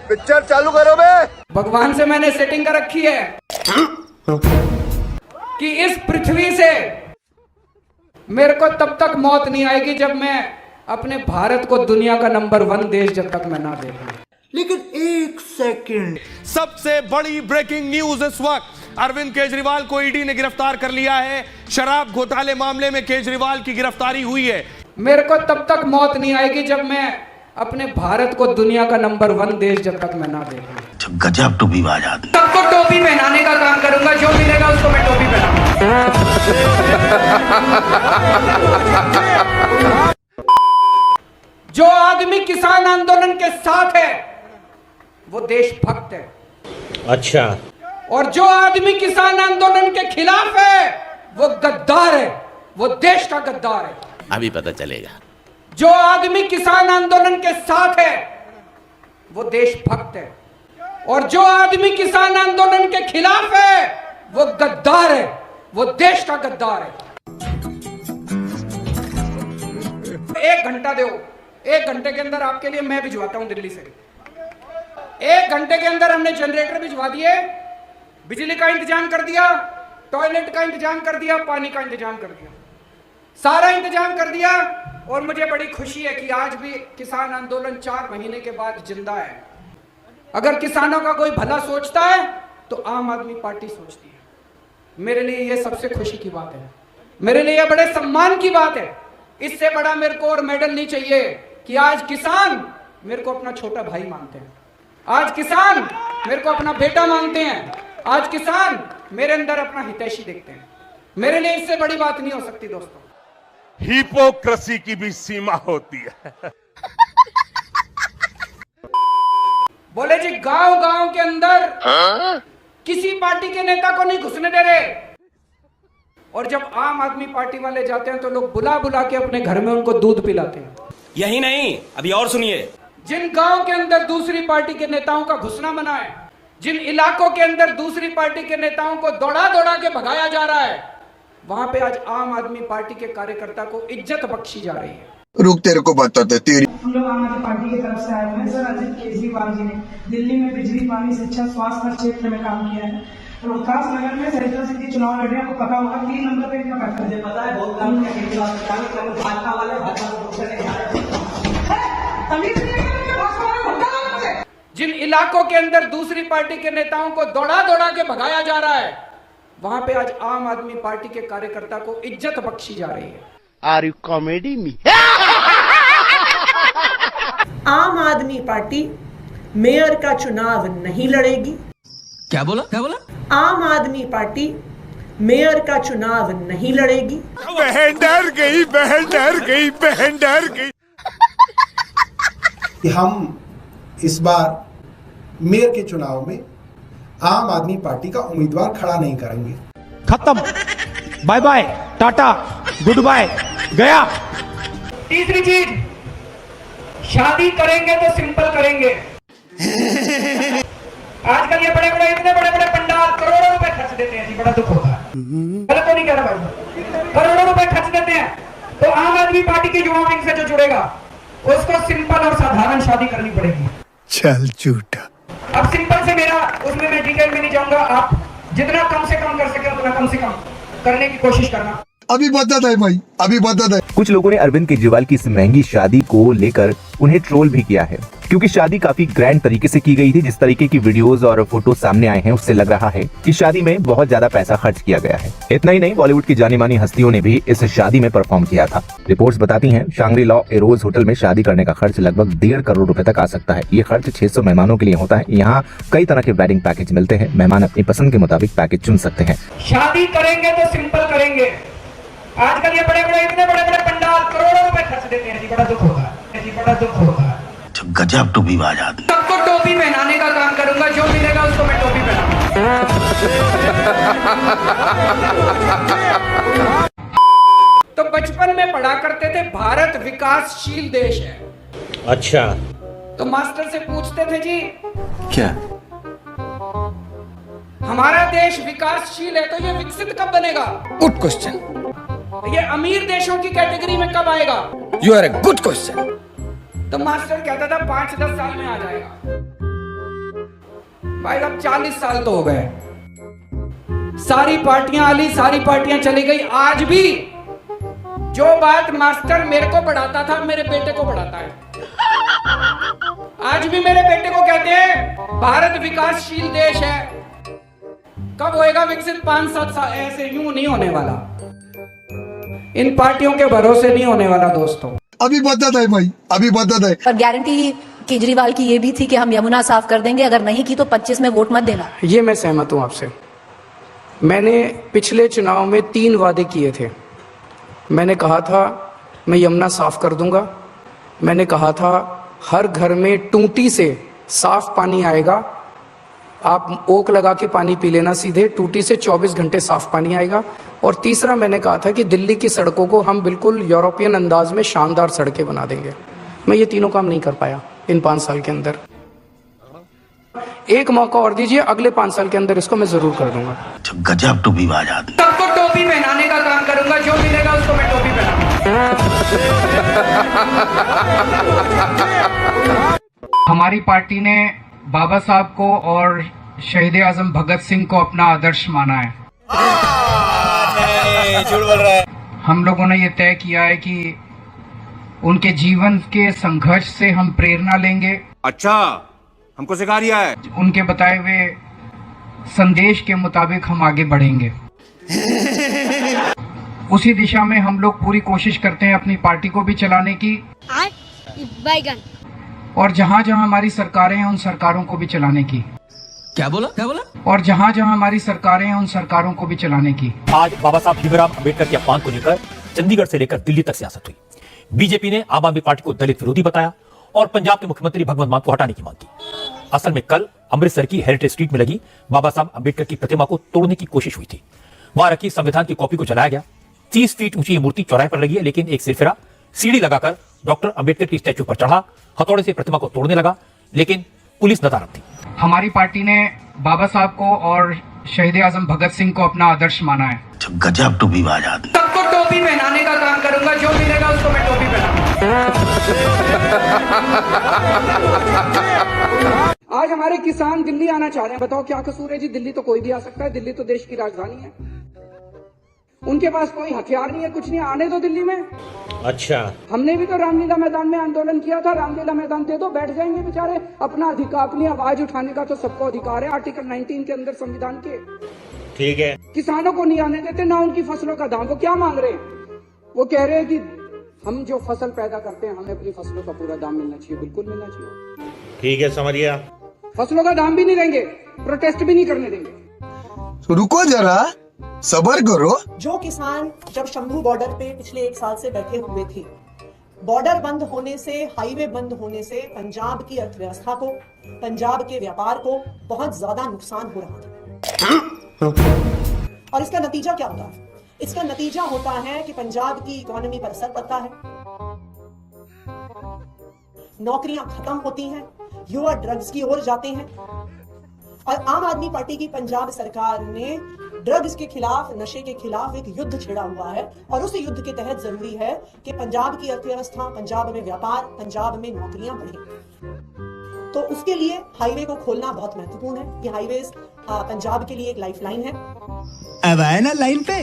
Picture चालू करो बे। भगवान से मैंने सेटिंग कर रखी है कि इस पृथ्वी से मेरे को तब तक मौत नहीं आएगी जब मैं अपने भारत को दुनिया का नंबर 1 देश जब तक मैं ना देखूं। लेकिन एक सेकंड, सबसे बड़ी ब्रेकिंग न्यूज इस वक्त, अरविंद केजरीवाल को ईडी ने गिरफ्तार कर लिया है। शराब घोटाले मामले में केजरीवाल की गिरफ्तारी हुई है। मेरे को तब तक मौत नहीं आएगी जब मैं अपने भारत को दुनिया का नंबर 1 देश जब तक मैं ना देखूं। गजब टोपीबाज आदमी। सबको टोपी पहनाने का काम करूंगा, जो मिलेगा उसको मैं टोपी पहनाऊंगा। जो आदमी किसान आंदोलन के साथ है वो देशभक्त है। अच्छा। और जो आदमी किसान आंदोलन के खिलाफ है वो गद्दार है, वो देश का गद्दार है। अभी पता चलेगा। जो आदमी किसान आंदोलन के साथ है वो देशभक्त है, और जो आदमी किसान आंदोलन के खिलाफ है वो गद्दार है, वो देश का गद्दार है। 1 घंटा दो, 1 घंटे के अंदर आपके लिए मैं भिजवाता हूं दिल्ली से। 1 घंटे के अंदर हमने जनरेटर भिजवा दिए, बिजली का इंतजाम कर दिया, टॉयलेट का इंतजाम कर दिया, पानी का इंतजाम कर दिया, सारा इंतजाम कर दिया। और मुझे बड़ी खुशी है कि आज भी किसान आंदोलन 4 महीने के बाद जिंदा है। अगर किसानों का कोई भला सोचता है तो आम आदमी पार्टी सोचती है। मेरे लिए यह सबसे खुशी की बात है, मेरे लिए यह बड़े सम्मान की बात है। इससे बड़ा मेरे को और मेडल नहीं चाहिए कि आज किसान मेरे को अपना छोटा भाई मानते हैं, आज किसान मेरे को अपना बेटा मानते हैं, आज किसान मेरे अंदर अपना हितैषी देखते हैं। मेरे लिए इससे बड़ी बात नहीं हो सकती दोस्तों। हिपोक्रेसी की भी सीमा होती है। बोले जी गांव-गांव के अंदर किसी पार्टी के नेता को नहीं घुसने दे रहे, और जब आम आदमी पार्टी वाले जाते हैं तो लोग बुला बुला के अपने घर में उनको दूध पिलाते हैं। यही नहीं, अभी और सुनिए। जिन गांव के अंदर दूसरी पार्टी के नेताओं का घुसना मना है, जिन इलाकों के अंदर दूसरी पार्टी के नेताओं को दौड़ा दौड़ा के भगाया जा रहा है, वहां पे आज आम आदमी पार्टी के कार्यकर्ता को इज्जत बख्शी जा रही है। रुक, तेरे को बताते तेरी। हम लोग आम आदमी पार्टी की तरफ से आए हुए हैं। सर, अरविंद केजरीवाल जी ने दिल्ली में बिजली, पानी, शिक्षा, स्वास्थ्य क्षेत्र में काम किया है। रोहतास नगर में सेंट्रल सिटी चुनाव लड़े, आपको पता होगा 3 नंबर पे इनका पैसा मुझे पता है। बहुत काम किया केजरीवाल सरकार ने, केवल भाजपा वाले भाजपा को दूसरे नहीं आ रहे। जिन इलाकों के अंदर दूसरी पार्टी के नेताओं को दौड़ा दौड़ा के भगाया जा रहा है, वहां पे आज आम आदमी पार्टी के कार्यकर्ता को इज्जत बख्शी जा रही है। Are you comedy me? Aam Aadmi party mayor का चुनाव नहीं लड़ेगी। क्या बोला? क्या बोला? आम आदमी पार्टी मेयर का चुनाव नहीं लड़ेगी। बहन डर गई, बहन डर गई, बहन डर गई। कि हम इस बार मेयर के चुनाव में आम आदमी पार्टी का उम्मीदवार खड़ा नहीं करेंगे। खत्म, bye bye, tata, good bye, गया। तीसरी चीज, शादी करेंगे तो सिंपल करेंगे। आजकल ये बड़े बड़े, इतने बड़े बड़े पंडाल करोड़ों रुपए खर्च देते हैं जी, बड़ा दुख होता है। गलत तो नहीं कह रहा भाई, करोड़ों रुपए खर्च देते हैं। तो आम आदमी पार्टी की युवा विंग से जो जुड़ेगा उसको सिंपल और साधारण शादी करनी पड़ेगी। चल झूठा। अब सिंपल से मेरा, उसमें मैं डिटेल में नहीं जाऊंगा। आप जितना कम से कम कर सके उतना कम से कम करने की कोशिश करना। अभी बता दे भाई, अभी बता दे। कुछ लोगों ने अरविंद केजरीवाल की इस महंगी शादी को लेकर उन्हें ट्रोल भी किया है, क्योंकि शादी काफी ग्रैंड तरीके से की गई थी। जिस तरीके की वीडियोस और फोटो सामने आए हैं उससे लग रहा है कि शादी में बहुत ज्यादा पैसा खर्च किया गया है। इतना ही नहीं, बॉलीवुड की जानी मानी हस्तियों ने भी इस शादी में परफॉर्म किया था। रिपोर्ट्स बताती हैं शांग्री लॉ एरोज होटल में शादी करने का खर्च लगभग 1.5 करोड़ रुपए तक आ सकता है। ये खर्च 600 मेहमानों के लिए होता है। यहाँ कई तरह के वेडिंग पैकेज मिलते हैं, मेहमान अपनी पसंद के मुताबिक पैकेज चुन सकते हैं। शादी करेंगे तो सिंपल करेंगे। आजकल ये बड़े बड़े, इतने बड़े बड़े पंडाल करोड़ों रुपए खर्च देते हैं जी, बड़ा दुख होता है जी, बड़ा दुख होता है। गजब टोपीबाज आदमी। सबको टोपी पहनाने का काम करूंगा, जो मिलेगा उसको मैं टोपी पहनाऊंगा। तो बचपन में पढ़ा करते थे भारत विकासशील देश है। अच्छा। तो मास्टर से पूछते थे जी, क्या हमारा देश विकासशील है तो ये विकसित कब बनेगा? Good question. ये अमीर देशों की कैटेगरी में कब आएगा? You are a good question. तो मास्टर कहता था 5-10 साल में आ जाएगा। भाई अब 40 साल तो हो गए, सारी पार्टियां आली, सारी पार्टियां चली गई। आज भी जो बात मास्टर मेरे को पढ़ाता था मेरे बेटे को पढ़ाता है। आज भी मेरे बेटे को कहते हैं भारत विकासशील देश है। कब होएगा विकसित? 5-7 साल। ऐसे यूं नहीं होने वाला, इन पार्टियों के भरोसे नहीं होने वाला दोस्तों। अभी बदत है भाई, अभी बदत है। और गारंटी केजरीवाल की ये भी थी कि हम यमुना साफ कर देंगे, अगर नहीं की तो 25 में वोट मत देना। ये मैं सहमत हूं आपसे। मैंने पिछले चुनाव में 3 वादे किए थे। मैंने कहा था मैं यमुना साफ कर दूंगा, मैंने कहा था हर घर में टूटी से साफ पानी आएगा, आप ओक लगा के पानी पी लेना सीधे, टूटी से 24 घंटे साफ पानी आएगा। और तीसरा मैंने कहा था कि दिल्ली की सड़कों को हम बिल्कुल यूरोपियन अंदाज में शानदार सड़कें बना देंगे। मैं ये तीनों काम नहीं कर पाया इन 5 साल के अंदर। एक मौका और दीजिए, अगले 5 साल के अंदर इसको मैं जरूर कर दूंगा। गजब टोपीबाज आदमी। सबको टोपी पहनाने का काम करूंगा, जो मिलेगा उसको मैं टोपी पहनाऊंगा। हमारी पार्टी ने बाबा साहब को और शहीद आजम भगत सिंह को अपना आदर्श माना है। झूठ बोल रहा है। हम लोगों ने ये तय किया है कि उनके जीवन के संघर्ष से हम प्रेरणा लेंगे। अच्छा, हमको सिखा रिया है। उनके बताए हुए संदेश के मुताबिक हम आगे बढ़ेंगे। उसी दिशा में हम लोग पूरी कोशिश करते हैं अपनी पार्टी को भी चलाने की, और जहां जहां हमारी सरकारें हैं उन सरकारों को भी चलाने की। क्या बोला? और जहां जहां हमारी सरकारें हैं उन सरकारों को भी चलाने की। आज बाबा साहब भीमराव अंबेडकर के अपमान को लेकर चंडीगढ़ से लेकर दिल्ली तक सियासत हुई। बीजेपी ने आम आदमी पार्टी को दलित विरोधी बताया और पंजाब के मुख्यमंत्री भगवंत मान को हटाने की मांग की। असल में कल अमृतसर की हेरिटेज स्ट्रीट में लगी बाबा साहब अंबेडकर की प्रतिमा को तोड़ने की कोशिश हुई थी। वहां रखी संविधान की कॉपी को जलाया गया। 30 फीट ऊंची ये मूर्ति चौराहे पर लगी है, लेकिन एक सिरफिरा सीढ़ी लगाकर डॉक्टर अंबेडकर की स्टैच्यू पर चढ़ा, हथौड़े से प्रतिमा को तोड़ने लगा, लेकिन पुलिस नदारद थी। हमारी पार्टी ने बाबा साहब को और शहीद आजम भगत सिंह को अपना आदर्श माना है। गजब टोपीबाज आदमी। सबको टोपी पहनाने का काम करूंगा, जो मिलेगा उसको मैं टोपी पहनाऊंगा। आज हमारे किसान दिल्ली आना चाह रहे हैं, बताओ क्या कसूर है जी? दिल्ली तो कोई भी आ सकता है, दिल्ली तो देश की राजधानी है। उनके पास कोई हथियार नहीं है, कुछ नहीं, आने दो दिल्ली में। अच्छा, हमने भी तो रामलीला मैदान में आंदोलन किया था, रामलीला मैदान दे दो, बैठ जाएंगे बेचारे। अपना अधिकार, अपनी आवाज उठाने का तो सबको अधिकार है आर्टिकल 19 के अंदर संविधान के। ठीक है। किसानों को नहीं आने देते, ना उनकी फसलों का दाम। वो क्या मांग रहे हैं? वो कह रहे हैं कि हम जो फसल पैदा करते हैं हमें अपनी फसलों का पूरा दाम मिलना चाहिए। बिल्कुल मिलना चाहिए। ठीक है, समझ गया। फसलों का दाम भी नहीं देंगे, प्रोटेस्ट भी नहीं करने देंगे। तो रुको जरा, सबर करो। जो किसान जब शंभू बॉर्डर पे पिछले 1 साल से बैठे हुए थे, बॉर्डर बंद होने से, हाईवे बंद होने से पंजाब की अर्थव्यवस्था को, पंजाब के व्यापार को बहुत ज्यादा नुकसान हो रहा था। और इसका नतीजा क्या होता है? इसका नतीजा होता है कि पंजाब की इकोनॉमी पर असर पड़ता है, नौकरियां खत्म होती हैं, युवा ड्रग्स की ओर जाते हैं। और आम आदमी पार्टी की पंजाब सरकार ने ड्रग्स के खिलाफ, नशे के खिलाफ एक युद्ध छेड़ा हुआ है, और उस युद्ध के तहत जरूरी है कि पंजाब की अर्थव्यवस्था, पंजाब में व्यापार, पंजाब में नौकरियां बढ़े। तो उसके लिए हाईवे को खोलना बहुत महत्वपूर्ण है। ये हाईवेज पंजाब के लिए एक लाइफलाइन है। अब आए ना लाइन पे।